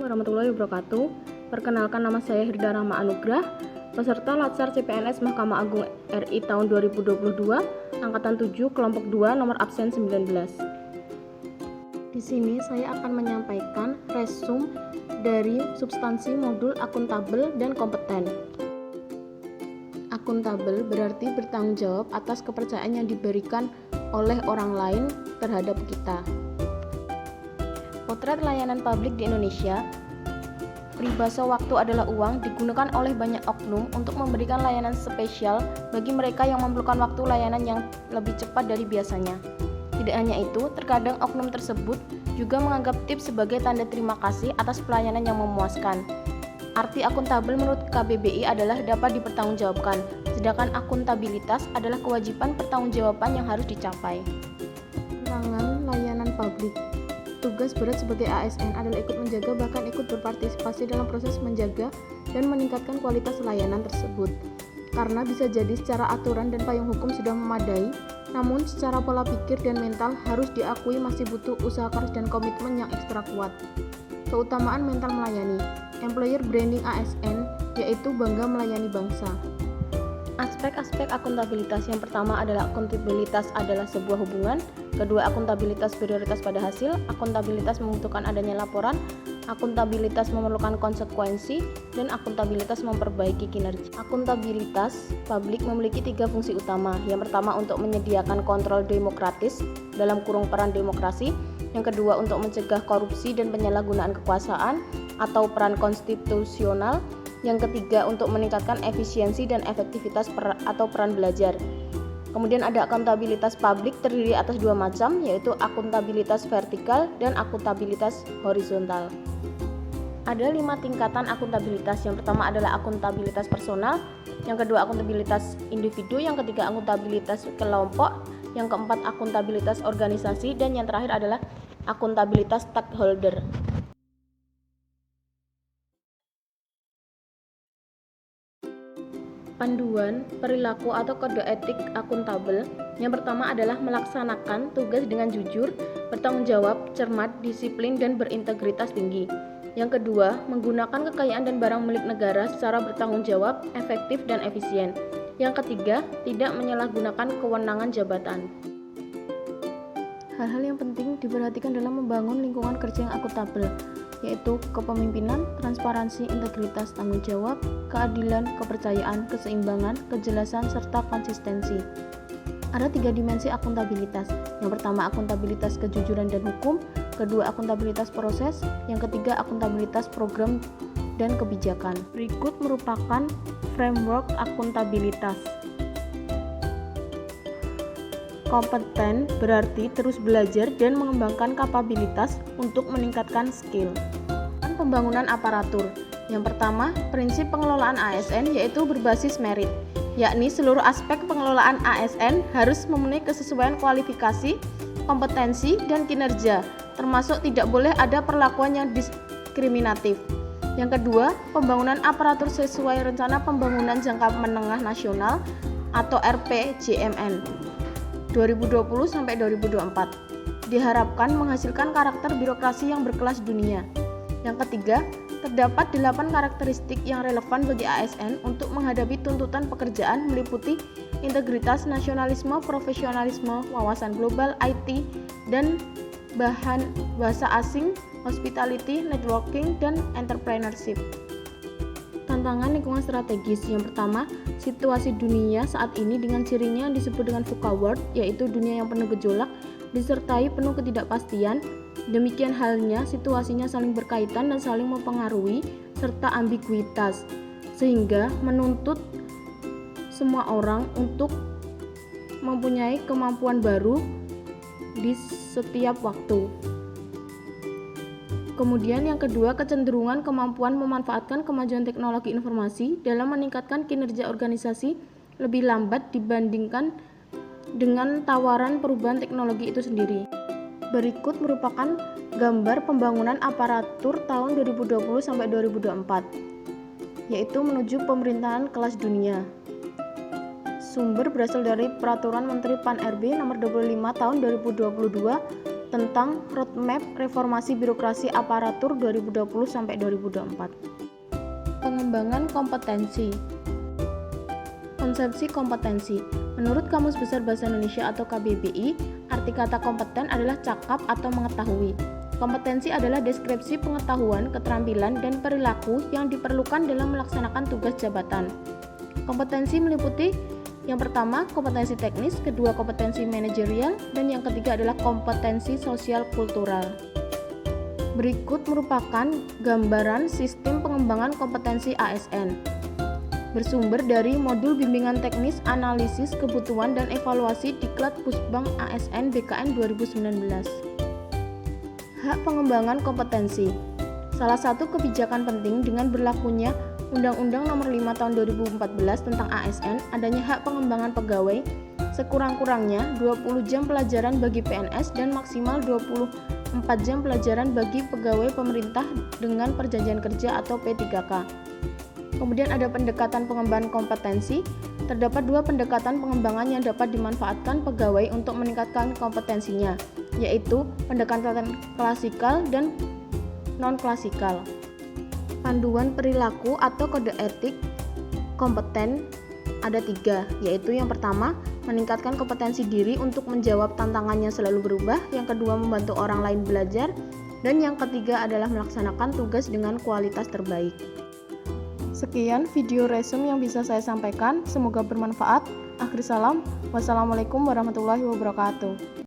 warahmatullahi wabarakatuh. Perkenalkan, nama saya Hirda Rahma Anugrah, peserta Latsar CPNS Mahkamah Agung RI tahun 2022, angkatan 7, kelompok 2, nomor absen 19. Di sini saya akan menyampaikan resume dari substansi modul akuntabel dan kompeten. Akuntabel berarti bertanggung jawab atas kepercayaan yang diberikan oleh orang lain terhadap kita. Potret layanan publik di Indonesia. Peribahasa waktu adalah uang digunakan oleh banyak oknum untuk memberikan layanan spesial bagi mereka yang memerlukan waktu layanan yang lebih cepat dari biasanya. Tidak hanya itu, terkadang oknum tersebut juga menganggap tips sebagai tanda terima kasih atas pelayanan yang memuaskan. Arti akuntabel menurut KBBI adalah dapat dipertanggungjawabkan, sedangkan akuntabilitas adalah kewajiban pertanggungjawaban yang harus dicapai. Perangan layanan publik. Tugas berat sebagai ASN adalah ikut menjaga bahkan ikut berpartisipasi dalam proses menjaga dan meningkatkan kualitas layanan tersebut. Karena bisa jadi secara aturan dan payung hukum sudah memadai, namun secara pola pikir dan mental harus diakui masih butuh usaha keras dan komitmen yang ekstra kuat. Keutamaan mental melayani. Employer branding ASN yaitu bangga melayani bangsa. Aspek-aspek akuntabilitas. Yang pertama adalah akuntabilitas adalah sebuah hubungan. Kedua, akuntabilitas prioritas pada hasil. Akuntabilitas membutuhkan adanya laporan. Akuntabilitas memerlukan konsekuensi. Dan akuntabilitas memperbaiki kinerja. Akuntabilitas publik memiliki 3 fungsi utama. Yang pertama, untuk menyediakan kontrol demokratis dalam kurung peran demokrasi. Yang kedua, untuk mencegah korupsi dan penyalahgunaan kekuasaan atau peran konstitusional. Yang ketiga, untuk meningkatkan efisiensi dan efektivitas atau peran belajar. Kemudian ada akuntabilitas publik terdiri atas 2 macam, yaitu akuntabilitas vertikal dan akuntabilitas horizontal. Ada 5 tingkatan akuntabilitas. Yang pertama adalah akuntabilitas personal, yang kedua akuntabilitas individu, yang ketiga akuntabilitas kelompok, yang keempat akuntabilitas organisasi, dan yang terakhir adalah akuntabilitas stakeholder. Panduan perilaku atau kode etik akuntabel. Yang pertama adalah melaksanakan tugas dengan jujur, bertanggung jawab, cermat, disiplin, dan berintegritas tinggi. Yang kedua, menggunakan kekayaan dan barang milik negara secara bertanggung jawab, efektif, dan efisien. Yang ketiga, tidak menyalahgunakan kewenangan jabatan. Hal-hal yang penting diperhatikan dalam membangun lingkungan kerja yang akuntabel, yaitu kepemimpinan, transparansi, integritas, tanggung jawab, keadilan, kepercayaan, keseimbangan, kejelasan, serta konsistensi. Ada 3 dimensi akuntabilitas. Yang pertama, akuntabilitas kejujuran dan hukum. Kedua, akuntabilitas proses. Yang ketiga, akuntabilitas program dan kebijakan. Berikut merupakan framework akuntabilitas. Kompeten berarti terus belajar dan mengembangkan kapabilitas untuk meningkatkan skill. Pembangunan aparatur. Yang pertama, prinsip pengelolaan ASN yaitu berbasis merit, yakni seluruh aspek pengelolaan ASN harus memenuhi kesesuaian kualifikasi, kompetensi, dan kinerja, termasuk tidak boleh ada perlakuan yang diskriminatif. Yang kedua, pembangunan aparatur sesuai rencana pembangunan jangka menengah nasional atau RPJMN 2020-2024 diharapkan menghasilkan karakter birokrasi yang berkelas dunia. Yang ketiga, terdapat 8 karakteristik yang relevan bagi ASN untuk menghadapi tuntutan pekerjaan meliputi integritas, nasionalisme, profesionalisme, wawasan global, IT, dan bahasa asing, hospitality, networking, dan entrepreneurship. Tantangan lingkungan strategis. Yang pertama, situasi dunia saat ini dengan cirinya yang disebut dengan VUCA world, yaitu dunia yang penuh gejolak, disertai penuh ketidakpastian. Demikian halnya situasinya saling berkaitan dan saling mempengaruhi serta ambiguitas, sehingga menuntut semua orang untuk mempunyai kemampuan baru di setiap waktu. Kemudian yang kedua, kecenderungan kemampuan memanfaatkan kemajuan teknologi informasi dalam meningkatkan kinerja organisasi lebih lambat dibandingkan dengan tawaran perubahan teknologi itu sendiri. Berikut merupakan gambar pembangunan aparatur tahun 2020-2024, yaitu menuju pemerintahan kelas dunia. Sumber berasal dari Peraturan Menteri Pan-RB Nomor 25 Tahun 2022 tentang Roadmap Reformasi Birokrasi Aparatur 2020-2024. Pengembangan kompetensi. Konsepsi kompetensi. Menurut Kamus Besar Bahasa Indonesia atau KBBI, arti kata kompeten adalah cakap atau mengetahui. Kompetensi adalah deskripsi pengetahuan, keterampilan, dan perilaku yang diperlukan dalam melaksanakan tugas jabatan. Kompetensi meliputi yang pertama, kompetensi teknis, kedua kompetensi manajerial, dan yang ketiga adalah kompetensi sosial kultural. Berikut merupakan gambaran sistem pengembangan kompetensi ASN. Bersumber dari modul bimbingan teknis, analisis, kebutuhan, dan evaluasi Diklat Pusbang ASN BKN 2019. Hak pengembangan kompetensi. Salah satu kebijakan penting dengan berlakunya Undang-Undang Nomor 5 Tahun 2014 tentang ASN, adanya hak pengembangan pegawai sekurang-kurangnya 20 jam pelajaran bagi PNS dan maksimal 24 jam pelajaran bagi pegawai pemerintah dengan perjanjian kerja atau P3K. Kemudian ada pendekatan pengembangan kompetensi. Terdapat dua pendekatan pengembangan yang dapat dimanfaatkan pegawai untuk meningkatkan kompetensinya, yaitu pendekatan klasikal dan non-klasikal. Panduan perilaku atau kode etik kompeten ada 3, yaitu yang pertama, meningkatkan kompetensi diri untuk menjawab tantangan yang selalu berubah, yang kedua, membantu orang lain belajar, dan yang ketiga adalah melaksanakan tugas dengan kualitas terbaik. Sekian video resume yang bisa saya sampaikan, semoga bermanfaat. Akhir salam, wassalamualaikum warahmatullahi wabarakatuh.